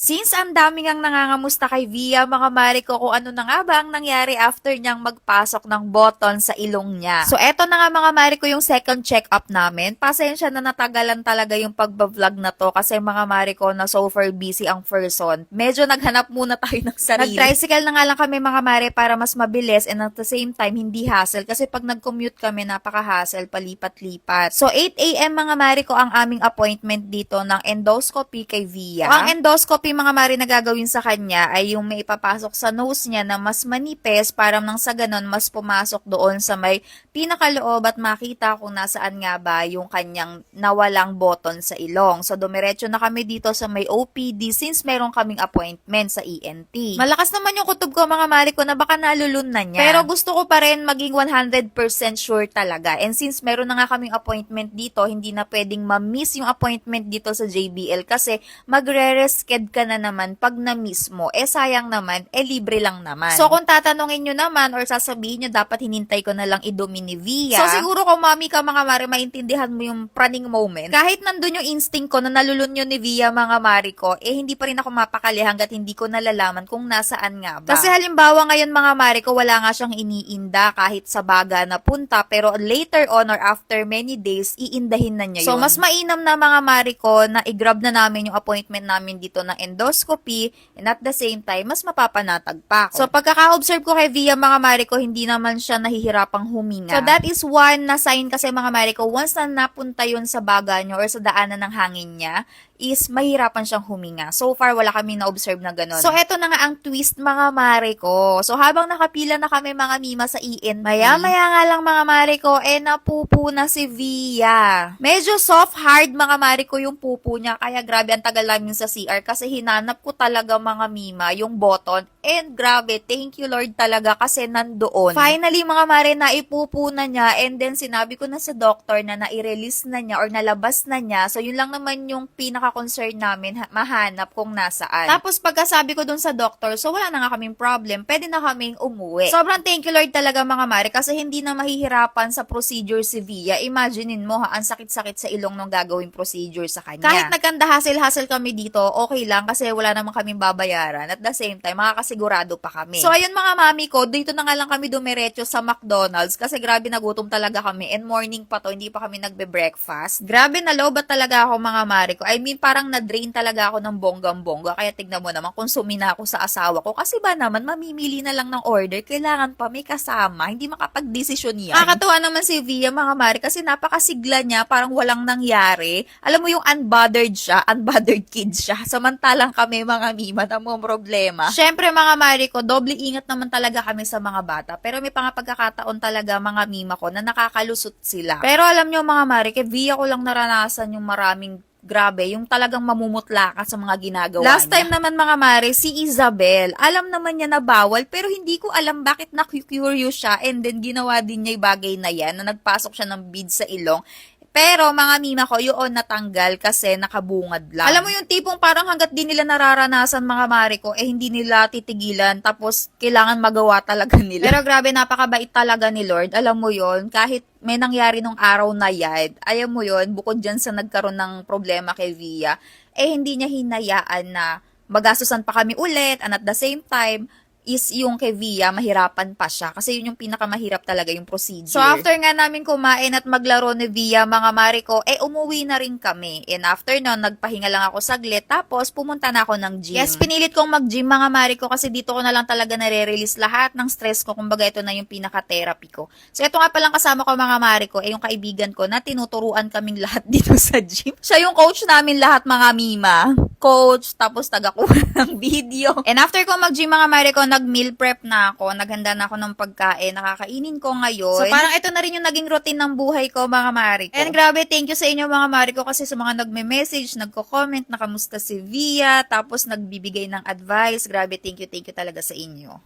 Since ang dami ngang nangangamusta kay Via, mga mare ko, kung ano na nga ba ang nangyari after niyang magpasok ng button sa ilong niya. So eto na nga mga mare ko yung second check-up namin. Pasensya na natagalan talaga yung pagbablog na to kasi mga mare ko na so far busy ang person. Medyo naghanap muna tayo ng sarili. Nag-tricycle na nga lang kami mga mare para mas mabilis and at the same time hindi hassle kasi pag nag-commute kami napaka-hassle palipat-lipat. So 8 AM mga mare ko ang aming appointment dito ng endoscopy kay Via. Ang endoscopy mga mare na gagawin sa kanya ay yung may ipapasok sa nose niya na mas manipis para nang sa ganon mas pumasok doon sa may pinakaloob at makita kung nasaan nga ba yung kanyang nawalang button sa ilong. So dumiretso na kami dito sa may OPD since meron kaming appointment sa ENT. Malakas naman yung kutob ko mga mare ko na baka nalulun na niya. Pero gusto ko pa rin maging 100% sure talaga. And since meron na nga kaming appointment dito, hindi na pwedeng ma-miss yung appointment dito sa JBL kasi magre-resched ka na naman pag na-miss mo. Eh sayang naman, libre lang naman. So kung tatanungin nyo naman or sasabihin nyo dapat hinintay ko na lang idumi ni Via. So siguro kung mami ka mga mare, maintindihan mo yung praning moment. Kahit nandun yung instinct ko na nalulun yun ni Via mga mare ko, hindi pa rin ako mapakali hanggat hindi ko nalalaman kung nasaan nga ba. Kasi halimbawa ngayon mga mare ko, wala nga siyang iniinda kahit sa baga na punta, pero later on or after many days, iindahin na niya yun. So mas mainam na mga mare ko na i-grab na namin yung appointment namin dito ng endoscopy and at the same time, mas mapapanatag pa ako. So pagkaka-observe ko kay Via mga mare ko, hindi naman siya nahihirapang huminga. So that is one na sign kasi mga mare ko, once na napunta yun sa baga nyo or sa daanan ng hangin niya, is mahirapan siyang huminga. So far, wala kami na-observe na ganun. So, eto na nga ang twist mga mare ko. So, habang nakapila na kami mga mima sa ENT, maya-maya nga lang mga mare ko, napupo na si Via. Medyo soft, hard mga mare ko yung pupo niya. Kaya grabe, ang tagal namin sa CR kasi hinanap ko talaga mga mima yung button. And grabe, thank you Lord talaga kasi nandoon. Finally mga mare, naipupo na niya and then sinabi ko na sa doctor na nai-release na niya or nalabas na niya. So, yun lang naman yung pinaka-concern namin, mahanap kung nasaan. Tapos pagkasabi ko dun sa doctor, so wala na nga kaming problem, pwede na kaming umuwi. Sobrang thank you Lord talaga mga mare kasi hindi na mahihirapan sa procedure si Via. Imaginein mo ha, ang sakit-sakit sa ilong nung gagawing procedure sa kanya. Kahit nagkanda hassle-hassle kami dito, okay lang kasi wala naman kaming babayaran. At the same time, makakasigurado pa kami. So ayun mga mami ko, dito na nga lang kami dumiretso sa McDonald's kasi grabe nagutom talaga kami and morning pa to, hindi pa kami nagbe-breakfast. Grabe nalobat talaga ako mga mare ko. I mean, parang na-drain talaga ako ng bonggang-bongga. Kaya tignan mo naman, konsumi na ako sa asawa ko. Kasi ba naman, mamimili na lang ng order. Kailangan pa may kasama. Hindi makapag-desisyon yan. Nakakatuwa naman si Via, mga mare, kasi napakasigla niya. Parang walang nangyari. Alam mo yung unbothered siya, unbothered kid siya. Samantalang kami, mga mima, na mo problema. Syempre, mga mare ko, doble ingat naman talaga kami sa mga bata. Pero may pagkakataon talaga, mga mima ko, na nakakalusot sila. Pero alam nyo, mga mare, kay Via ko lang naranasan yung maraming grabe, yung talagang mamumutla ka sa mga ginagawa niya. Last time naman mga mare, si Isabel, alam naman niya na bawal, pero hindi ko alam bakit na-curious siya and then ginawa din niya yung bagay na yan, na nagpasok siya ng beads sa ilong. Pero mga mima ko, yun natanggal kasi nakabungad lang. Alam mo yung tipong parang hanggat di nila nararanasan mga mare ko, hindi nila titigilan tapos kailangan magawa talaga nila. Pero grabe, napakabait talaga ni Lord. Alam mo yun, kahit may nangyari nung araw na yan, alam mo yun, bukod dyan sa nagkaroon ng problema kay Via, hindi niya hinayaan na magastusan pa kami ulit and at the same time, is yung kay Via, mahirapan pa siya. Kasi yun yung pinakamahirap talaga yung procedure. So, after nga namin kumain at maglaro ni Via, mga mare ko, umuwi na rin kami. And after nun, nagpahinga lang ako saglit. Tapos, pumunta na ako ng gym. Yes, pinilit kong mag-gym, mga mare ko, kasi dito ko na lang talaga nare-release lahat ng stress ko. Kumbaga, ito na yung pinaka-therapy ko. So, ito nga palang kasama ko, mga mare ko, yung kaibigan ko na tinuturuan kaming lahat dito sa gym. Siya yung coach namin lahat, mga mima. Coach, tapos taga-kuha ng video. And after ko mag-gym, mga mare ko, nag-meal prep na ako, naghanda na ako ng pagkain, nakakainin ko ngayon. So parang ito na rin yung naging routine ng buhay ko, mga mare ko. And grabe, thank you sa inyo mga mare ko kasi sa mga nagme-message, nagko-comment na kamusta si Via, tapos nagbibigay ng advice. Grabe, thank you talaga sa inyo.